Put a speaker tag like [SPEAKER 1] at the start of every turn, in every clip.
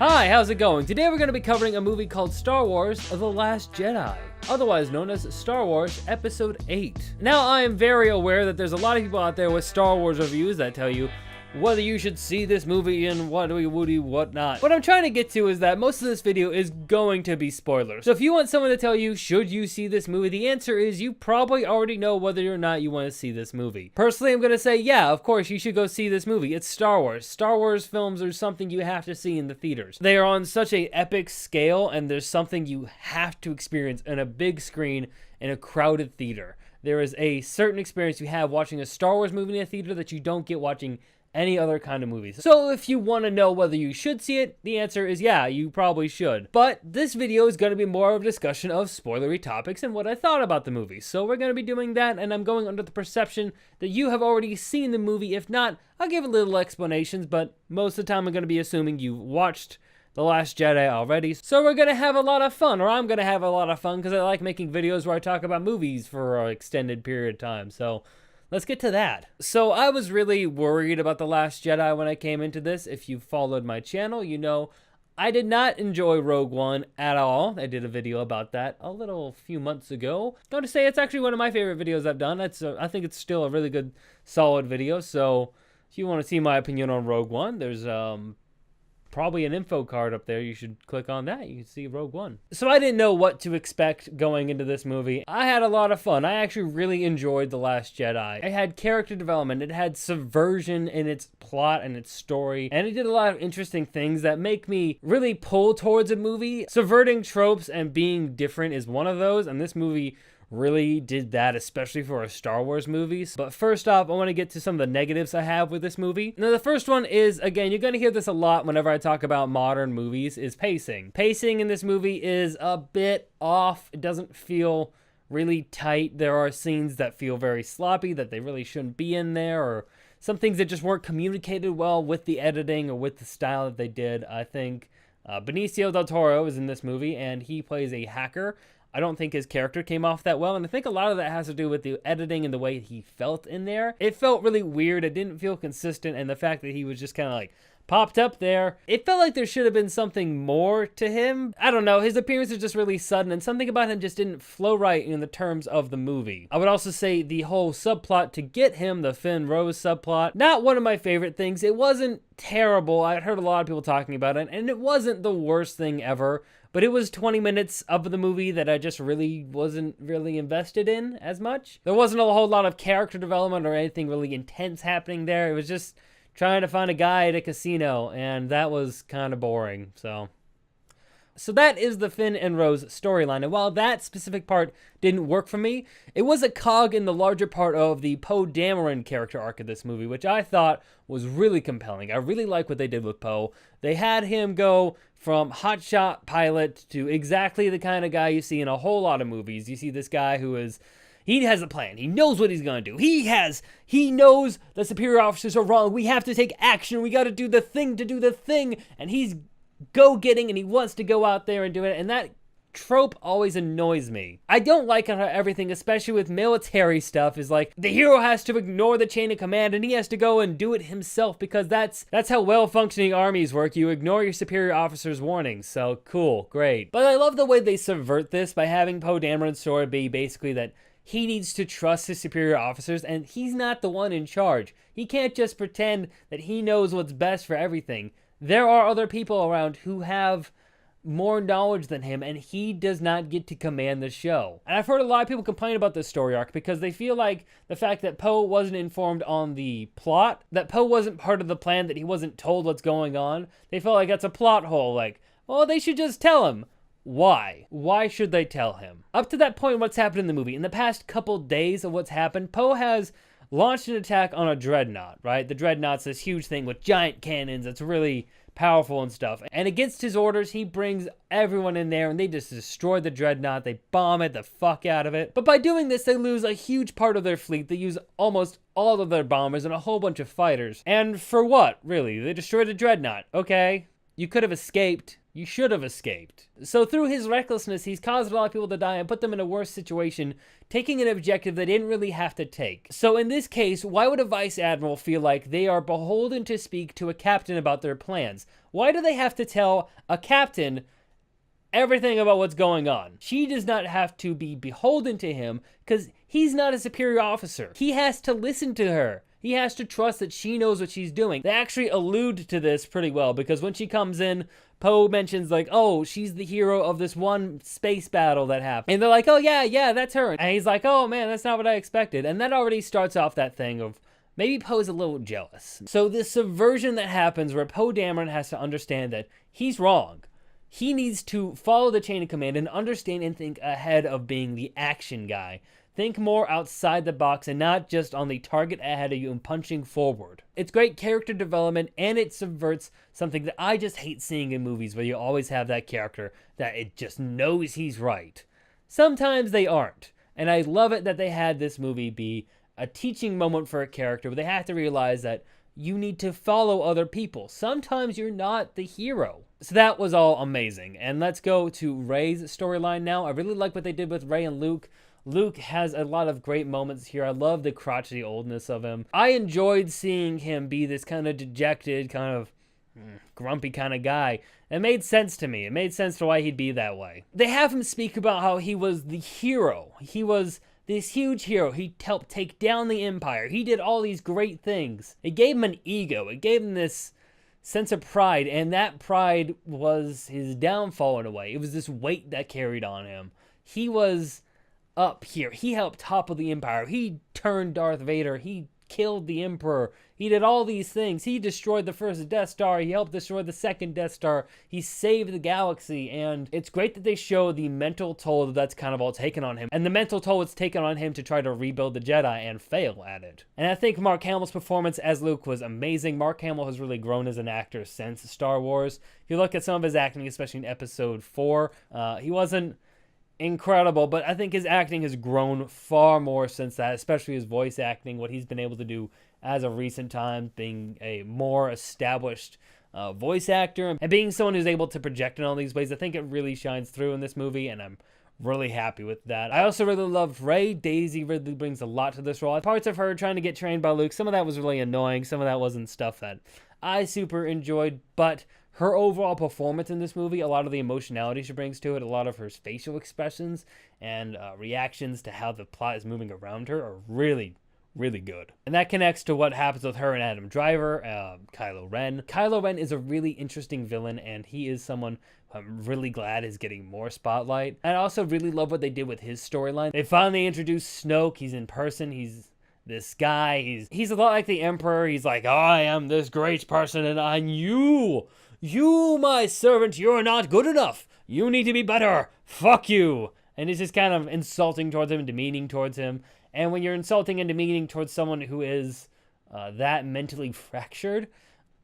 [SPEAKER 1] Hi, how's it going? Today we're going to be covering a movie called Star Wars: The Last Jedi, otherwise known as Star Wars Episode 8. Now, I am very aware that there's a lot of people out there with Star Wars reviews that tell you whether you should see this movie and what not. What I'm trying to get to is that most of this video is going to be spoilers. So if you want someone to tell you, should you see this movie, the answer is you probably already know whether or not you want to see this movie. Personally, I'm going to say, yeah, of course, you should go see this movie. It's Star Wars. Star Wars films are something you have to see in the theaters. They are on such an epic scale, and there's something you have to experience on a big screen in a crowded theater. There is a certain experience you have watching a Star Wars movie in a theater that you don't get watching any other kind of movies. So if you want to know whether you should see it, the answer is yeah, you probably should. But this video is going to be more of a discussion of spoilery topics and what I thought about the movie. So we're going to be doing that, and I'm going under the perception that you have already seen the movie. If not, I'll give a little explanations, but most of the time I'm going to be assuming you've watched The Last Jedi already. So we're going to have a lot of fun, or I'm going to have a lot of fun, because I like making videos where I talk about movies for an extended period of time. So let's get to that. So I was really worried about The Last Jedi when I came into this. If you followed my channel, you know I did not enjoy Rogue One at all. I did a video about that a few months ago. I'm going to say it's actually one of my favorite videos I've done. I think it's still a really good, solid video. So if you want to see my opinion on Rogue One, there's probably an info card up there. You should click on that. You can see Rogue One. So I didn't know what to expect going into this movie. I had a lot of fun. I actually really enjoyed The Last Jedi. It had character development. It had subversion in its plot and its story. And it did a lot of interesting things that make me really pull towards a movie. Subverting tropes and being different is one of those. And this movie really did that, especially for a Star Wars movie. But first off, I want to get to some of the negatives I have with this movie. Now, the first one is, again, you're going to hear this a lot whenever I talk about modern movies, is pacing. Pacing in this movie is a bit off. It doesn't feel really tight. There are scenes that feel very sloppy, that they really shouldn't be in there, or some things that just weren't communicated well with the editing or with the style that they did. I think Benicio del Toro is in this movie, and he plays a hacker. I don't think his character came off that well, and I think a lot of that has to do with the editing and the way he felt in there. It felt really weird. It didn't feel consistent, and the fact that he was just kind of like popped up there. It felt like there should have been something more to him. I don't know. His appearance is just really sudden, and something about him just didn't flow right in the terms of the movie. I would also say the whole subplot to get him, the Finn Rose subplot, not one of my favorite things. It wasn't terrible. I heard a lot of people talking about it, and it wasn't the worst thing ever. But it was 20 minutes of the movie that I just really wasn't invested in as much. There wasn't a whole lot of character development or anything really intense happening there. It was just trying to find a guy at a casino, and that was kind of boring, so that is the Finn and Rose storyline. And while that specific part didn't work for me, it was a cog in the larger part of the Poe Dameron character arc of this movie, which I thought was really compelling. I really like what they did with Poe. They had him go from hotshot pilot to exactly the kind of guy you see in a whole lot of movies. You see this guy who he has a plan. He knows what he's going to do. He knows the superior officers are wrong. We have to take action. We got to do the thing. And he's go-getting, and he wants to go out there and do it. And that trope always annoys me. I don't like how everything, especially with military stuff, is like the hero has to ignore the chain of command and he has to go and do it himself, because that's how well-functioning armies work. You ignore your superior officer's warnings. So cool, great. But I love the way they subvert this by having Poe Dameron's story be basically that he needs to trust his superior officers, and he's not the one in charge. He can't just pretend that he knows what's best for everything. There are other people around who have more knowledge than him, and he does not get to command the show. And I've heard a lot of people complain about this story arc because they feel like the fact that Poe wasn't informed on the plot, that Poe wasn't part of the plan, that he wasn't told what's going on, they felt like that's a plot hole. Like, well, they should just tell him. Why? Why should they tell him? Up to that point, what's happened in the movie? In the past couple days of what's happened, Poe has launched an attack on a dreadnought, right? The dreadnought's this huge thing with giant cannons that's really powerful and stuff. And against his orders, he brings everyone in there and they just destroy the dreadnought. They bomb it the fuck out of it. But by doing this, they lose a huge part of their fleet. They use almost all of their bombers and a whole bunch of fighters. And for what, really? They destroyed a dreadnought. Okay. You could have escaped. You should have escaped. So through his recklessness, he's caused a lot of people to die and put them in a worse situation, taking an objective they didn't really have to take. So in this case, why would a vice admiral feel like they are beholden to speak to a captain about their plans? Why do they have to tell a captain everything about what's going on? She does not have to be beholden to him because he's not a superior officer. He has to listen to her. He has to trust that she knows what she's doing. They actually allude to this pretty well because when she comes in, Poe mentions like, oh, she's the hero of this one space battle that happened. And they're like, oh yeah, that's her. And he's like, oh man, that's not what I expected. And that already starts off that thing of maybe Poe's a little jealous. So this subversion that happens where Poe Dameron has to understand that he's wrong. He needs to follow the chain of command and understand and think ahead of being the action guy. Think more outside the box and not just on the target ahead of you and punching forward. It's great character development and it subverts something that I just hate seeing in movies where you always have that character that it just knows he's right. Sometimes they aren't. And I love it that they had this movie be a teaching moment for a character where they have to realize that you need to follow other people. Sometimes you're not the hero. So that was all amazing. And let's go to Rey's storyline now. I really like what they did with Rey and Luke. Luke has a lot of great moments here. I love the crotchety oldness of him. I enjoyed seeing him be this kind of dejected, kind of grumpy kind of guy. It made sense to me. It made sense to why he'd be that way. They have him speak about how he was the hero. He was this huge hero. He helped take down the Empire. He did all these great things. It gave him an ego. It gave him this sense of pride, and that pride was his downfall in a way. It was this weight that carried on him. He was up here. He helped topple the Empire. He turned Darth Vader. He killed the Emperor. He did all these things. He destroyed the first Death Star. He helped destroy the second Death Star. He saved the galaxy. And it's great that they show the mental toll that's kind of all taken on him. And the mental toll it's taken on him to try to rebuild the Jedi and fail at it. And I think Mark Hamill's performance as Luke was amazing. Mark Hamill has really grown as an actor since Star Wars. If you look at some of his acting, especially in Episode 4, he wasn't incredible, but I think his acting has grown far more since that, especially his voice acting, what he's been able to do as of recent times, being a more established voice actor and being someone who's able to project in all these ways. I think it really shines through in this movie, and I'm really happy with that. I also really loved Rey. Daisy Ridley brings a lot to this role. Parts of her trying to get trained by Luke, some of that was really annoying, some of that wasn't stuff that I super enjoyed, but her overall performance in this movie, a lot of the emotionality she brings to it, a lot of her facial expressions and reactions to how the plot is moving around her are really, really good. And that connects to what happens with her and Adam Driver, Kylo Ren. Kylo Ren is a really interesting villain, and he is someone I'm really glad is getting more spotlight. And I also really love what they did with his storyline. They finally introduced Snoke. He's in person. He's this guy. He's a lot like the Emperor. He's like, I am this great person, and you, my servant, you're not good enough. You need to be better. Fuck you. And it's just kind of insulting towards him and demeaning towards him. And when you're insulting and demeaning towards someone who is that mentally fractured,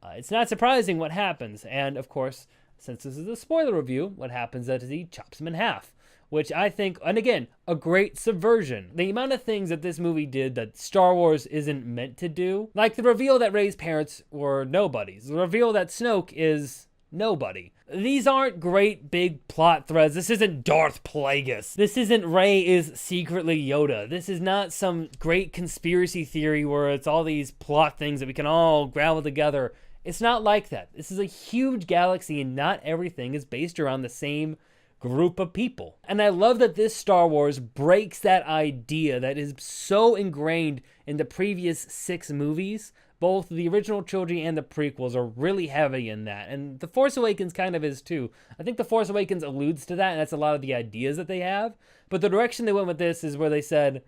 [SPEAKER 1] it's not surprising what happens. And, of course, since this is a spoiler review, what happens is he chops him in half. Which I think, and again, a great subversion. The amount of things that this movie did that Star Wars isn't meant to do. Like the reveal that Rey's parents were nobodies. The reveal that Snoke is nobody. These aren't great big plot threads. This isn't Darth Plagueis. This isn't Rey is secretly Yoda. This is not some great conspiracy theory where it's all these plot things that we can all gravel together. It's not like that. This is a huge galaxy and not everything is based around the same group of people. And I love that this Star Wars breaks that idea that is so ingrained in the previous 6 movies. Both the original trilogy and the prequels are really heavy in that. And The Force Awakens kind of is too. I think The Force Awakens alludes to that, and that's a lot of the ideas that they have. But the direction they went with this is where they said,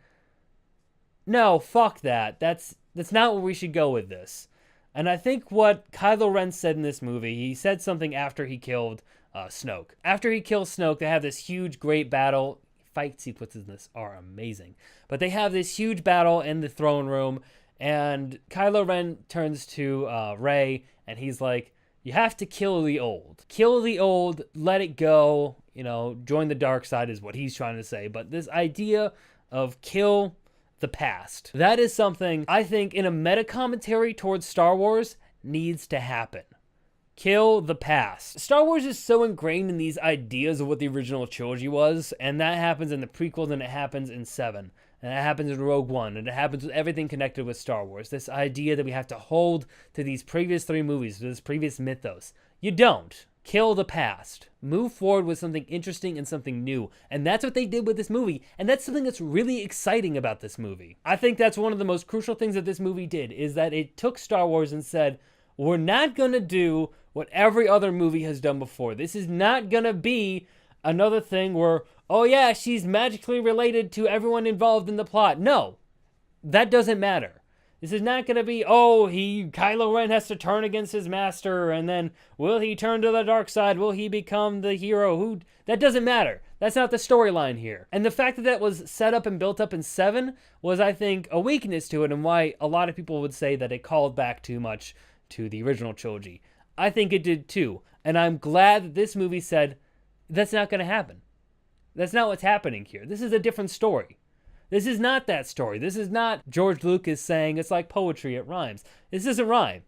[SPEAKER 1] no, fuck that. That's not where we should go with this. And I think what Kylo Ren said in this movie, he said something after he killed Snoke. After he kills Snoke, they have this huge, great battle. Fight sequences in this are amazing. But they have this huge battle in the throne room, and Kylo Ren turns to Rey, and he's like, you have to kill the old. Kill the old, let it go, join the dark side is what he's trying to say. But this idea of kill the past, that is something I think in a meta commentary towards Star Wars needs to happen. Kill the past. Star Wars is so ingrained in these ideas of what the original trilogy was, and that happens in the prequels, and it happens in 7, and it happens in Rogue One, and it happens with everything connected with Star Wars. This idea that we have to hold to these previous 3 movies, to this previous mythos. You don't. Kill the past. Move forward with something interesting and something new. And that's what they did with this movie. And that's something that's really exciting about this movie. I think that's one of the most crucial things that this movie did, is that it took Star Wars and said, we're not going to do what every other movie has done before. This is not going to be another thing where, oh yeah, she's magically related to everyone involved in the plot. No, that doesn't matter. This is not going to be, Kylo Ren has to turn against his master, and then will he turn to the dark side? Will he become the hero? That doesn't matter. That's not the storyline here. And the fact that that was set up and built up in 7 was, I think, a weakness to it, and why a lot of people would say that it called back too much to the original trilogy. I think it did too. And I'm glad that this movie said, that's not going to happen. That's not what's happening here. This is a different story. This is not that story. This is not George Lucas saying it's like poetry, it rhymes. This isn't rhyme.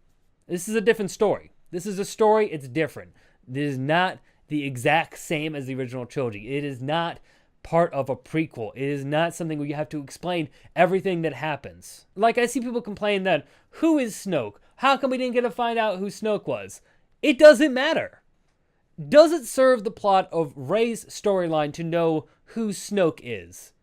[SPEAKER 1] This is a different story. This is a story, it's different. This is not the exact same as the original trilogy. It is not part of a prequel. It is not something where you have to explain everything that happens. Like, I see people complain that, who is Snoke? How come we didn't get to find out who Snoke was? It doesn't matter. Does it serve the plot of Rey's storyline to know who Snoke is?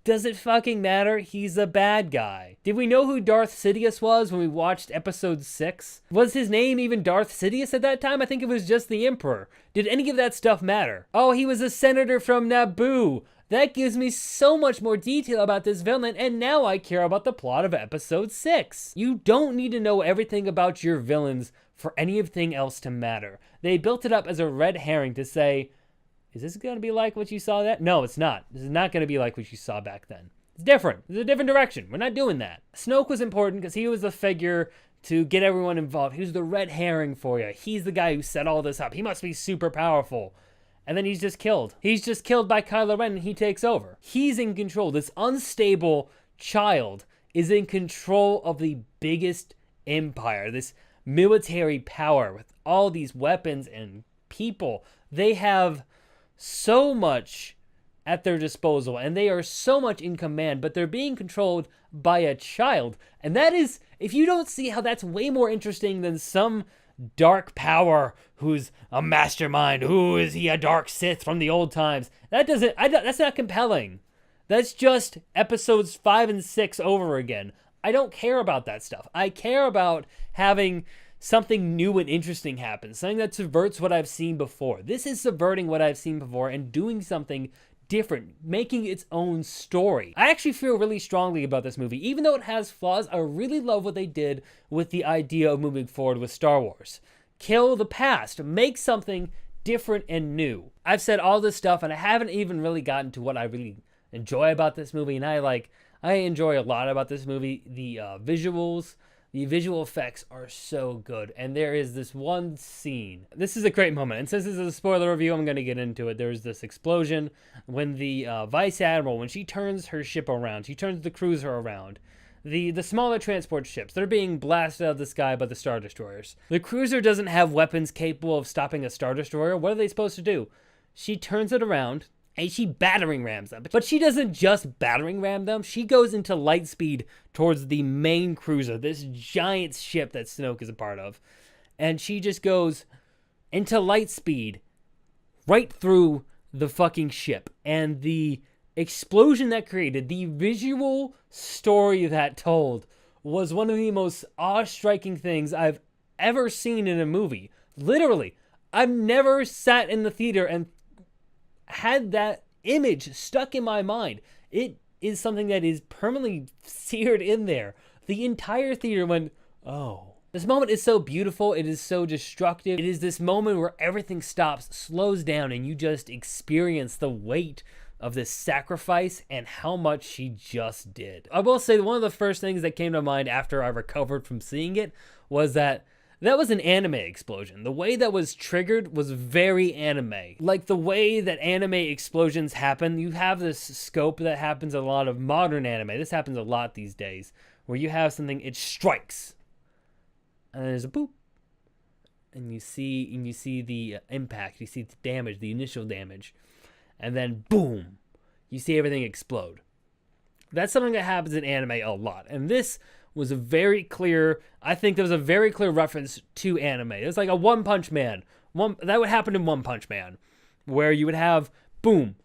[SPEAKER 1] Does it fucking matter? He's a bad guy. Did we know who Darth Sidious was when we watched episode 6? Was his name even Darth Sidious at that time? I think it was just the Emperor. Did any of that stuff matter? Oh, he was a senator from Naboo. That gives me so much more detail about this villain, and now I care about the plot of episode 6. You don't need to know everything about your villains for anything else to matter. They built it up as a red herring to say, is this going to be like what you saw that? No, it's not. This is not going to be like what you saw back then. It's different. It's a different direction. We're not doing that. Snoke was important because he was the figure to get everyone involved. He was the red herring for you. He's the guy who set all this up. He must be super powerful. And then he's just killed. He's just killed by Kylo Ren and he takes over. He's in control. This unstable child is in control of the biggest empire. This military power with all these weapons and people. They have so much at their disposal, and they are so much in command, but they're being controlled by a child. And that is, if you don't see how that's way more interesting than some dark power who's a mastermind, who is he, a dark Sith from the old times, that's not compelling. That's just episodes 5 and 6 over again. I don't care about that stuff. I care about having something new and interesting happen, something that subverts what I've seen before. This is subverting what I've seen before and doing something different, making its own story. I actually feel really strongly about this movie. Even though it has flaws, I really love what they did with the idea of moving forward with Star Wars. Kill the past, make something different and new. I've said all this stuff and I haven't even really gotten to what I really enjoy about this movie, and I enjoy a lot about this movie. The visuals, the visual effects are so good. And there is this one scene. This is a great moment. And since this is a spoiler review, I'm going to get into it. There's this explosion when the Vice Admiral, when she turns her ship around, she turns the cruiser around. The smaller transport ships, they're being blasted out of the sky by the Star Destroyers. The cruiser doesn't have weapons capable of stopping a Star Destroyer. What are they supposed to do? She turns it around and she battering rams them. But she doesn't just battering ram them. She goes into light speed towards the main cruiser, this giant ship that Snoke is a part of. And she just goes into light speed right through the fucking ship. And the explosion that created, the visual story that told, was one of the most awe-striking things I've ever seen in a movie. Literally, I've never sat in the theater and had that image stuck in my mind. It is something that is permanently seared in there. The entire theater went, oh. This moment is so beautiful. It is so destructive. It is this moment where everything stops, slows down, and you just experience the weight of this sacrifice and how much she just did. I will say one of the first things that came to mind after I recovered from seeing it was that was an anime explosion. The way that was triggered was very anime. Like the way that anime explosions happen, you have this scope that happens in a lot of modern anime. This happens a lot these days, where you have something, it strikes, and there's a boop, and you see the impact, you see the damage, the initial damage, and then boom, you see everything explode. That's something that happens in anime a lot, and this was a very clear, I think there was a very clear reference to anime. It was like a One Punch Man. That would happen in One Punch Man, where you would have boom,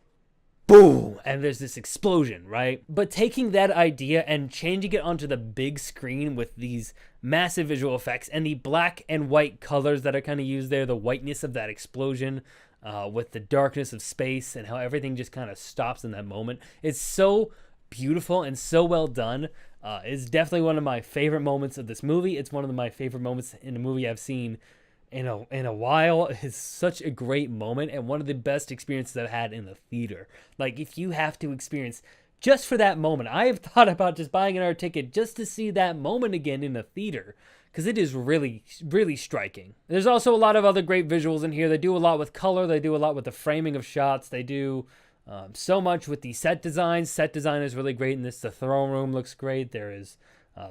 [SPEAKER 1] boom, and there's this explosion, right? But taking that idea and changing it onto the big screen with these massive visual effects and the black and white colors that are kind of used there, the whiteness of that explosion, with the darkness of space and how everything just kind of stops in that moment. It's so beautiful and so well done. It's definitely one of my favorite moments of this movie. It's one of my favorite moments in a movie I've seen in a while. It's such a great moment and one of the best experiences I've had in the theater. Like, if you have to experience just for that moment, I have thought about just buying another ticket just to see that moment again in the theater, because it is really, really striking. There's also a lot of other great visuals in here. They do a lot with color. They do a lot with the framing of shots. They do so much with the set design. Set design is really great in this. The throne room looks great. There is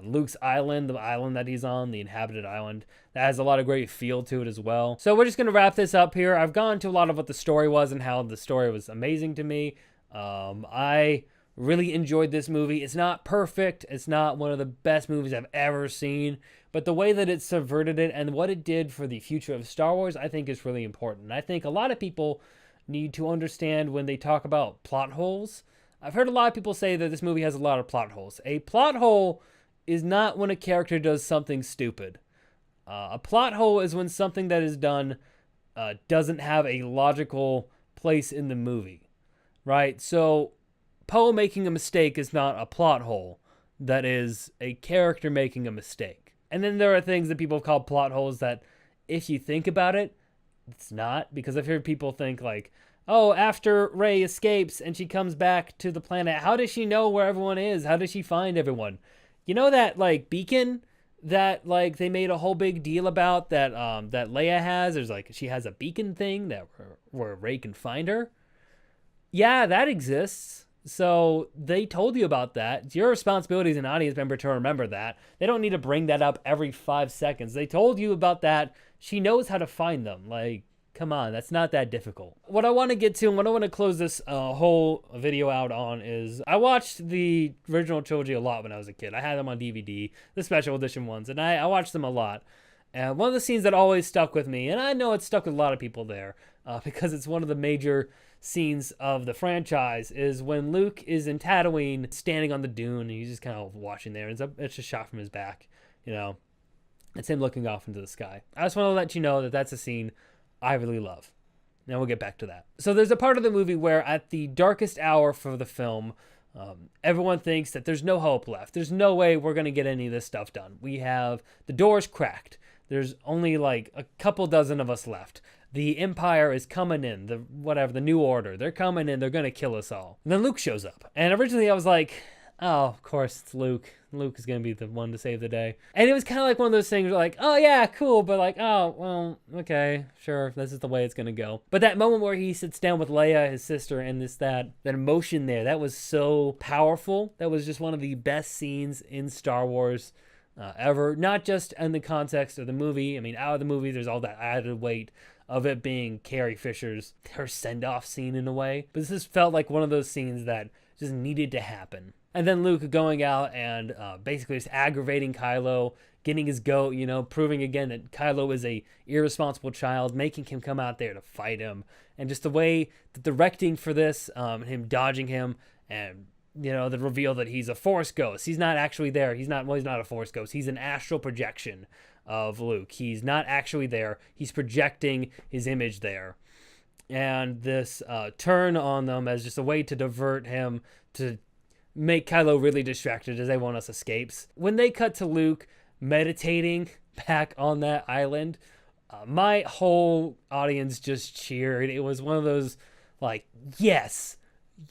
[SPEAKER 1] Luke's island, the island that he's on, the inhabited island. That has a lot of great feel to it as well. So we're just going to wrap this up here. I've gone to a lot of what the story was and how the story was amazing to me. I really enjoyed this movie. It's not perfect. It's not one of the best movies I've ever seen. But the way that it subverted it and what it did for the future of Star Wars, I think is really important. I think a lot of people need to understand when they talk about plot holes. I've heard a lot of people say that this movie has a lot of plot holes. A plot hole is not when a character does something stupid. A plot hole is when something that is done doesn't have a logical place in the movie, right? So Poe making a mistake is not a plot hole. That is a character making a mistake. And then there are things that people call plot holes that, if you think about it, it's not. Because I've heard people think like, oh, after Rey escapes and she comes back to the planet, how does she know where everyone is? How does she find everyone? You know that like beacon that like they made a whole big deal about that that Leia has? There's like, she has a beacon thing that where Rey can find her. Yeah, that exists. So they told you about that. It's your responsibility as an audience member to remember that. They don't need to bring that up every 5 seconds. They told you about that. She knows how to find them. Like, come on, that's not that difficult. What I want to get to and what I want to close this whole video out on is I watched the original trilogy a lot when I was a kid. I had them on DVD, the special edition ones, and I watched them a lot. And one of the scenes that always stuck with me, and I know it's stuck with a lot of people there, because it's one of the major scenes of the franchise, is when Luke is in Tatooine standing on the dune and he's just kind of watching there. It's just a shot from his back, you know. It's him looking off into the sky. I just want to let you know that that's a scene I really love. Now we'll get back to that. So there's a part of the movie where at the darkest hour for the film, everyone thinks that there's no hope left. There's no way we're going to get any of this stuff done. We have the doors cracked. There's only like a couple dozen of us left. The Empire is coming in, the New Order. They're coming in, they're going to kill us all. And then Luke shows up. And originally I was like, oh, of course it's Luke. Luke is going to be the one to save the day. And it was kind of like one of those things where like, oh yeah, cool. But like, oh, well, okay, sure. This is the way it's going to go. But that moment where he sits down with Leia, his sister, and that emotion there, that was so powerful. That was just one of the best scenes in Star Wars ever. Not just in the context of the movie. I mean, out of the movie, there's all that added weight of it being Carrie Fisher's, her send-off scene in a way. But this just felt like one of those scenes that just needed to happen. And then Luke going out and basically just aggravating Kylo, getting his goat, you know, proving again that Kylo is a irresponsible child, making him come out there to fight him. And just the way, the directing for this, him dodging him, and, you know, the reveal that he's a Force ghost. He's not actually there. He's not a Force ghost. He's an astral projection of Luke. He's not actually there. He's projecting his image there. And this turn on them as just a way to divert him, to make Kylo really distracted as everyone else escapes. When they cut to Luke meditating back on that island, my whole audience just cheered. It was one of those like, yes,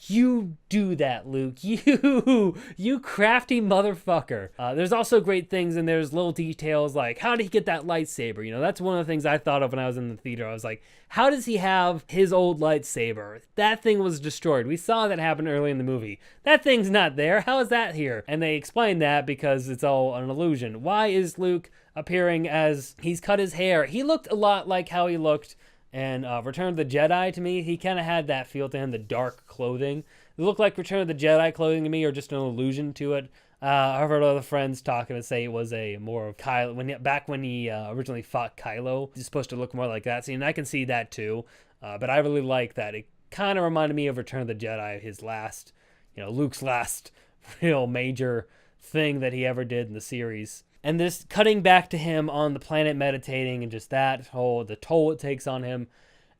[SPEAKER 1] you do that, Luke. You crafty motherfucker. There's also great things, and there's little details like, how did he get that lightsaber? You know, that's one of the things I thought of when I was in the theater. I was like, how does he have his old lightsaber? That thing was destroyed. We saw that happen early in the movie. That thing's not there. How is that here? And they explain that because it's all an illusion. Why is Luke appearing as he's cut his hair. He looked a lot like how he looked in Return of the Jedi to me. He kind of had that feel to him, the dark clothing. It looked like Return of the Jedi clothing to me, or just an allusion to it. I've heard other friends talking to say it was a more of Kylo, back when he originally fought Kylo. He's supposed to look more like that scene, and I can see that too. But I really like that. It kind of reminded me of Return of the Jedi, his last, Luke's last real major thing that he ever did in the series. And this cutting back to him on the planet meditating, and just the toll it takes on him,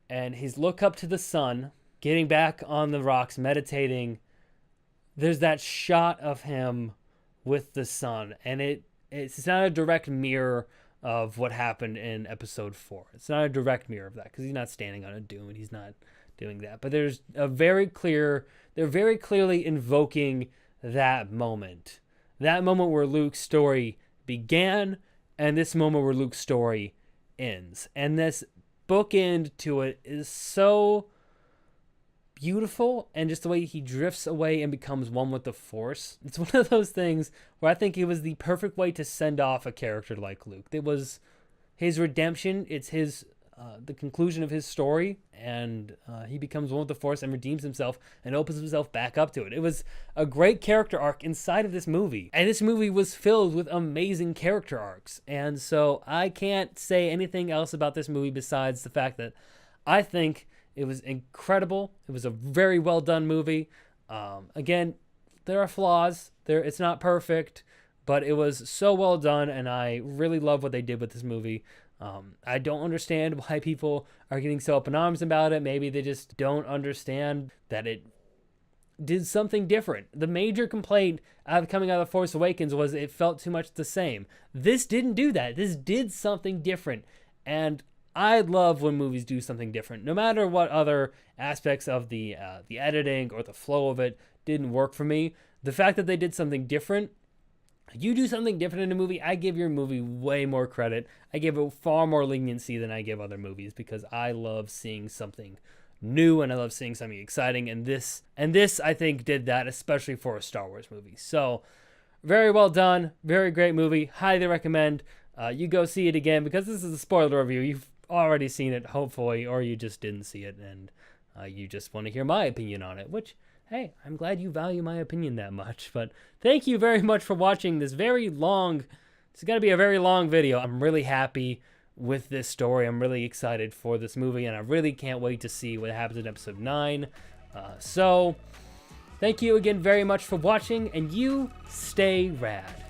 [SPEAKER 1] and his look up to the sun, getting back on the rocks, meditating. There's that shot of him with the sun, and it's not a direct mirror of what happened in episode 4. It's not a direct mirror of that, because he's not standing on a dune. He's not doing that. But they're very clearly invoking that moment where Luke's story began, and this moment where Luke's story ends. And this bookend to it is so beautiful, and just the way he drifts away and becomes one with the Force. It's one of those things where I think it was the perfect way to send off a character like Luke. It was his redemption. It's his the conclusion of his story, and he becomes one with the Force and redeems himself and opens himself back up to it. It was a great character arc inside of this movie, and this movie was filled with amazing character arcs. And so I can't say anything else about this movie besides the fact that I think it was incredible. It was a very well done movie. Again, there are flaws. It's not perfect, but it was so well done, and I really love what they did with this movie. I don't understand why people are getting so up in arms about it. Maybe they just don't understand that it did something different. The major complaint coming out of Force Awakens was it felt too much the same. This didn't do that. This did something different, and I love when movies do something different, no matter what other aspects of the editing or the flow of it didn't work for me. The fact that they did something different, you do something different in a movie, I give your movie way more credit. I give it far more leniency than I give other movies, because I love seeing something new and I love seeing something exciting. And this I think did that, especially for a Star Wars movie. So very well done, very great movie. Highly recommend you go see it again, because this is a spoiler review. You've already seen it, hopefully, or you just didn't see it and you just want to hear my opinion on it, which, hey, I'm glad you value my opinion that much. But thank you very much for watching this very long, it's going to be a very long video. I'm really happy with this story. I'm really excited for this movie, and I really can't wait to see what happens in episode 9. So thank you again very much for watching, and you stay rad.